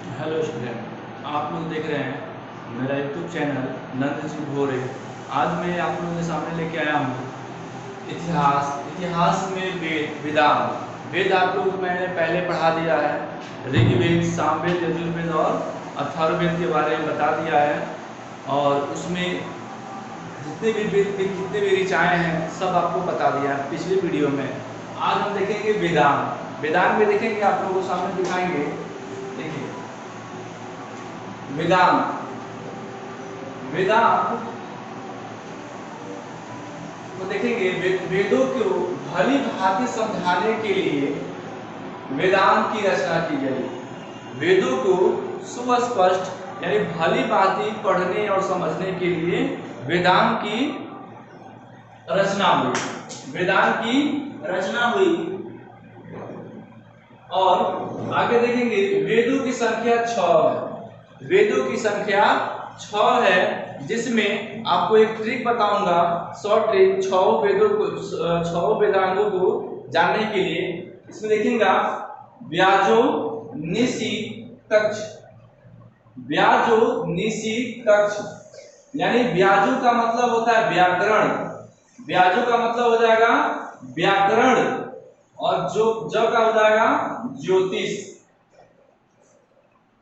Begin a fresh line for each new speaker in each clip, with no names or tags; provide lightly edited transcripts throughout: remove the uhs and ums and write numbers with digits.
Hello student, आप लोग देख रहे हैं मेरा यूट्यूब चैनल नंद जी भोरे। आज मैं आप लोगों के सामने लेके आया हूँ इतिहास। इतिहास में वेदांत वेद आप लोगों को मैंने पहले पढ़ा दिया है। ऋग्वेद, सामवेद, यजुर्वेद और अथर्ववेद के बारे में बता दिया है। और उसमें जितने भी वेद के जितने भी ऋचाएँ हैं सब आपको बता दिया है पिछली वीडियो में। आज हम देखेंगे वेदांत। वेदांत में देखेंगे, आप लोगों को सामने दिखाएंगे। देखिए वेदांत वेदांत को देखेंगे। वेदों को भली भांति समझाने के लिए वेदांत की रचना की गई। वेदों को सुस्पष्ट यानी भली भांति पढ़ने और समझने के लिए वेदांत की रचना हुई। वेदांत की रचना हुई। और आगे देखेंगे वेदों की संख्या 6 है। वेदों की संख्या 6 है, जिसमें आपको एक ट्रिक बताऊंगा, शॉर्ट ट्रिक 6 वेदांगों को जानने के लिए। इसमें देखेंगे व्याजो, निशी, कक्ष। व्याजो, निशी, कक्ष यानी व्याजो का मतलब होता है व्याकरण। व्याजो का मतलब हो जाएगा व्याकरण, और जो का हो जाएगा ज्योतिष,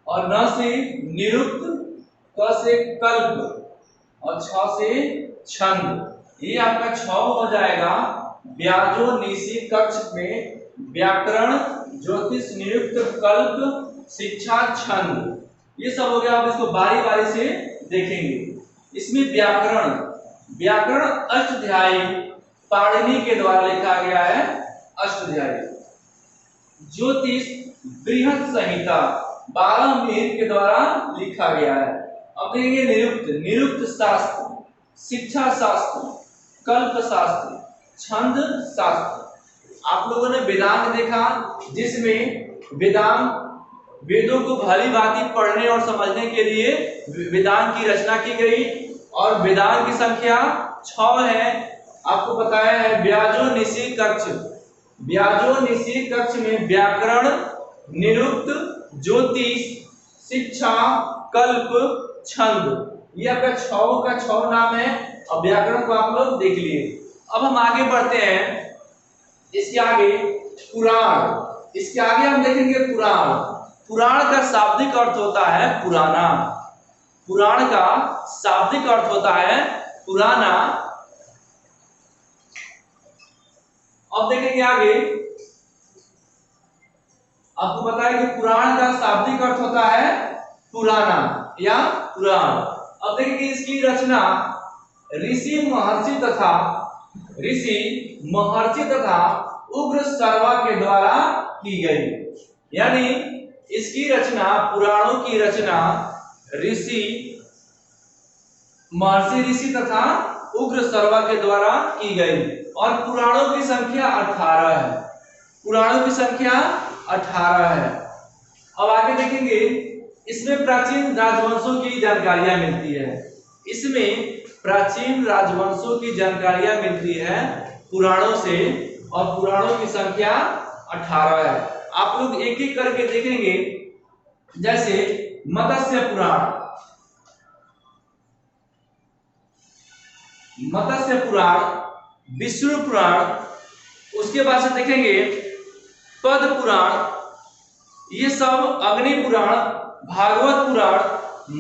और न से निरुक्त, क से कल्प, और छ से छंद। ये आपका 6 हो जाएगा। व्याजो, निशी, कक्ष में व्याकरण, ज्योतिष, निरुक्त, कल्प, शिक्षा, छंद, ये सब हो गया। आप इसको बारी बारी से देखेंगे। इसमें व्याकरण अष्टाध्यायी पाणिनि के द्वारा लिखा गया है। अष्टाध्यायी। ज्योतिष बृहत संहिता 12 वेद के द्वारा लिखा गया है। अब देखेंगे निरुक्त शास्त्र, शिक्षा शास्त्र, कल्प शास्त्र, छंद शास्त्र। आप लोगों ने वेदांत देखा, जिसमें वेदों को भली भांति पढ़ने और समझने के लिए वेदांत की रचना की गई। और वेदांत की संख्या 6 है। आपको बताया है व्याजो, निशी, कक्ष। व्याजो, निशी, कक्ष में व्याकरण, निरुक्त, ज्योतिष, शिक्षा, कल्प, छंद, ये आपका 6 का 6 नाम है। अब व्याकरण को आप लोग देख लिए। अब हम आगे बढ़ते हैं। इसके आगे पुराण। इसके आगे हम देखेंगे पुराण। पुराण का शाब्दिक अर्थ होता है पुराना। पुराण का शाब्दिक अर्थ होता है पुराना। अब देखेंगे आगे, आपको पता है कि पुराण का शाब्दिक अर्थ होता है पुराना या पुराण। अब देखेंगे इसकी रचना ऋषि महर्षि तथा उग्र सर्वा के द्वारा की गई। यानी इसकी रचना, पुराणों की रचना महर्षि ऋषि तथा उग्र सर्वा के द्वारा की गई। और पुराणों की संख्या 18 है। पुराणों की संख्या 18 है। अब आगे देखेंगे, इसमें प्राचीन राजवंशों की जानकारियां मिलती है। इसमें प्राचीन राजवंशों की जानकारियां मिलती है पुराणों से। और पुराणों की संख्या 18 है। आप लोग एक एक करके देखेंगे। जैसे मत्स्य पुराण, विष्णु पुराण, उसके बाद से देखेंगे पद्म पुराण, ये सब अग्नि पुराण, भागवत पुराण,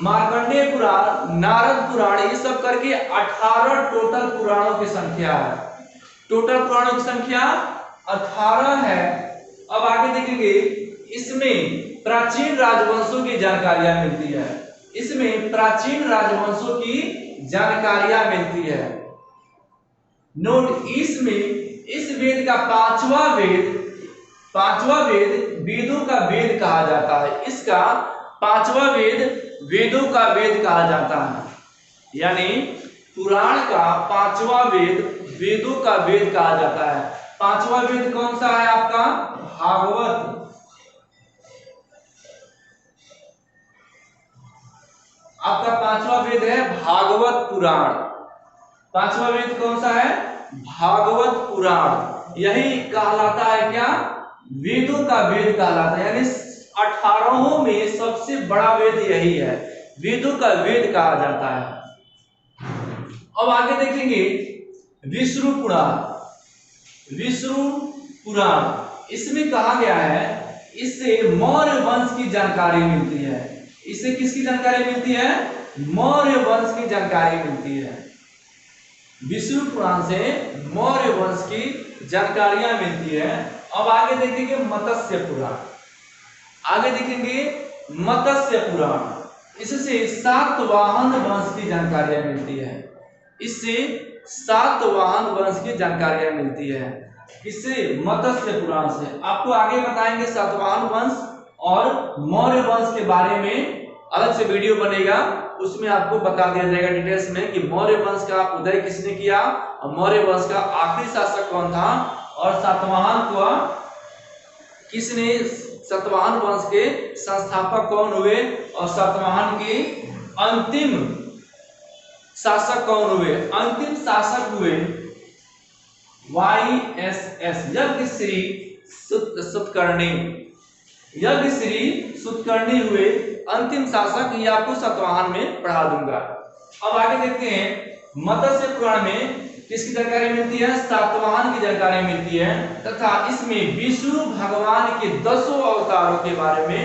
मार्कंडेय पुराण, नारद पुराण, ये सब करके 18 टोटल पुराणों की संख्या है। टोटल पुराणों की संख्या 18 है। अब आगे देखेंगे, इसमें प्राचीन राजवंशों की जानकारियां मिलती है। इसमें प्राचीन राजवंशों की जानकारियां मिलती है। नोट, इसमें इस वेद का पांचवा वेद वेदों का वेद कहा जाता है। इसका 5वां वेद वेदों का वेद कहा जाता है। यानी पुराण का 5वां वेद वेदों का वेद कहा जाता है। 5वां वेद कौन सा है आपका? भागवत। आपका 5वां वेद है भागवत पुराण। 5वां वेद कौन सा है? भागवत पुराण। यही कहलाता है क्या? वेदों का वेद कहलाता है। यानी 18 में सबसे सबसे बड़ा वेद यही है, वेदों का वेद कहा जाता है। अब आगे देखेंगे विष्णु पुराण। विष्णु पुराण इसमें कहा गया है, इससे मौर्य वंश की जानकारी मिलती है। इससे किसकी जानकारी मिलती है? मौर्य वंश की जानकारी मिलती है। विष्णु पुराण से मौर्य वंश की जानकारियां मिलती है। अब आगे देखेंगे मत्स्य पुराण। आगे देखेंगे मत्स्य पुराण, इससे सातवाहन वंश की जानकारियां मिलती है। इससे सातवाहन वंश की जानकारियां मिलती है। इससे मत्स्य पुराण से आपको आगे बताएंगे सातवाहन वंश और मौर्य वंश के बारे में अलग से वीडियो बनेगा, उसमें आपको बता दिया जाएगा डिटेल्स में कि मौर्य वंश का उदय किसने किया और मौर्य वंश का आखिरी शासक कौन था और सातवाहन का किसने, सातवाहन वंश के संस्थापक कौन हुए और सातवाहन के अंतिम शासक कौन हुए। अंतिम शासक हुए YSS यज्ञश्री सुतकर्णी। यज्ञश्री सुतकर्णी हुए अंतिम शासक, ये आपको सातवाहन में पढ़ा दूंगा। अब आगे देखते हैं मत्स्य पुराण में किसकी जानकारी मिलती है? सातवाहन की जानकारी मिलती है तथा इसमें विष्णु भगवान के 10 अवतारों के बारे में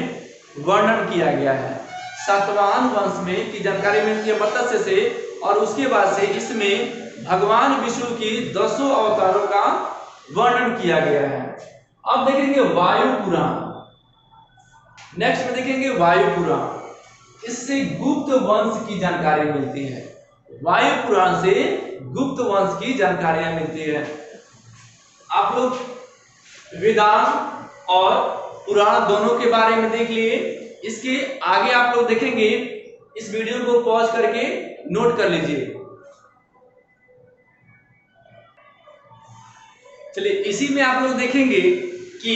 वर्णन किया गया है। सातवाहन वंश में की जानकारी मिलती है मत्स्य से और उसके बाद से इसमें भगवान विष्णु की 10 अवतारों का वर्णन किया गया है। अब देखेंगे वायु पुराण। नेक्स्ट में देखेंगे वायु पुराण, इससे गुप्त वंश की जानकारी मिलती है। वायु पुराण से गुप्त वंश की जानकारियां मिलती है। आप लोग वेदांत और पुराण दोनों के बारे में देख लिए। इसके आगे आप लोग देखेंगे, इस वीडियो को पॉज करके नोट कर लीजिए। चलिए इसी में आप लोग देखेंगे कि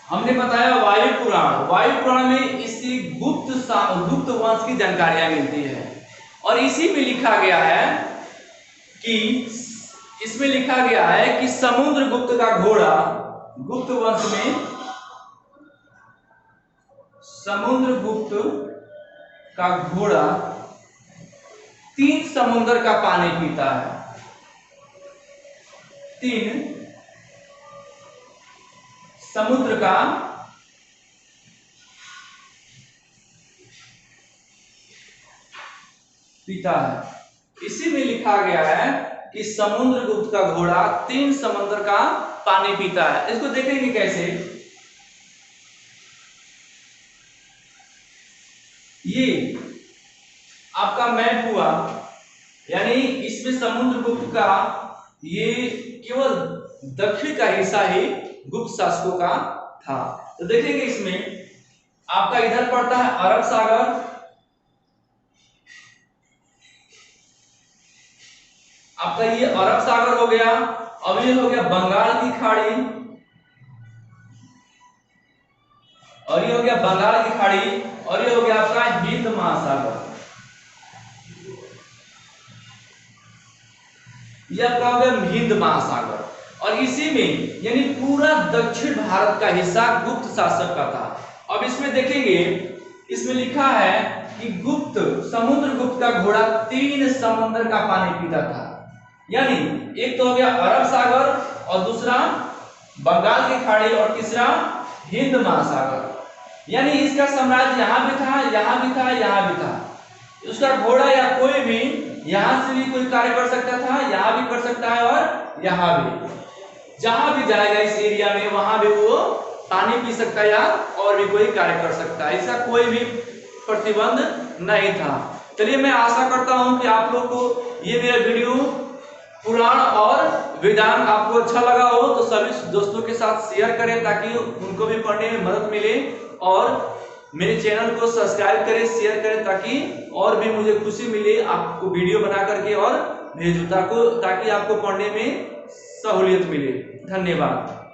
हमने बताया वायु पुराण। वायु पुराण में इससे गुप्त वंश की जानकारियां मिलती है और इसी में लिखा गया है कि इसमें लिखा गया है कि समुद्रगुप्त का घोड़ा, गुप्त वंश में समुद्रगुप्त का घोड़ा 3 समुद्र का पानी पीता है। 3 समुद्र का पीता है। इसी में लिखा गया है कि समुद्रगुप्त का घोड़ा 3 समुद्र का पानी पीता है। इसको देखेंगे कैसे। ये आपका मैप हुआ, यानी इसमें समुद्रगुप्त का ये केवल दक्षिण का हिस्सा ही गुप्त शासकों का था। तो देखेंगे इसमें आपका इधर पड़ता है अरब सागर, आपका ये अरब सागर हो गया। अब ये हो गया बंगाल की खाड़ी और ये हो गया बंगाल की खाड़ी और ये हो गया आपका हिंद महासागर। ये आपका हो गया हिंद महासागर और इसी में यानी पूरा दक्षिण भारत का हिस्सा गुप्त शासक का था। अब इसमें देखेंगे, इसमें लिखा है कि समुद्रगुप्त का घोड़ा 3 समुद्र का पानी पीता था। यानी एक तो हो गया अरब सागर और दूसरा बंगाल की खाड़ी और तीसरा हिंद महासागर। यानी इसका साम्राज्य यहाँ भी था, यहाँ भी था, यहाँ भी था। उसका घोड़ा या कोई भी यहाँ से भी कोई कार्य कर सकता था, यहाँ भी कर सकता है और यहाँ भी, जहां भी जाएगा इस एरिया में वहां भी वो पानी पी सकता है या और भी कोई कार्य कर सकता है। इसका कोई भी प्रतिबंध नहीं था। चलिए मैं आशा करता हूं कि आप लोग को ये मेरा वीडियो पुराण और वेदांत आपको अच्छा लगा हो तो सभी दोस्तों के साथ शेयर करें ताकि उनको भी पढ़ने में मदद मिले और मेरे चैनल को सब्सक्राइब करें, शेयर करें ताकि और भी मुझे खुशी मिले आपको वीडियो बना करके और भेजूं ताकि आपको पढ़ने में सहूलियत मिले। धन्यवाद।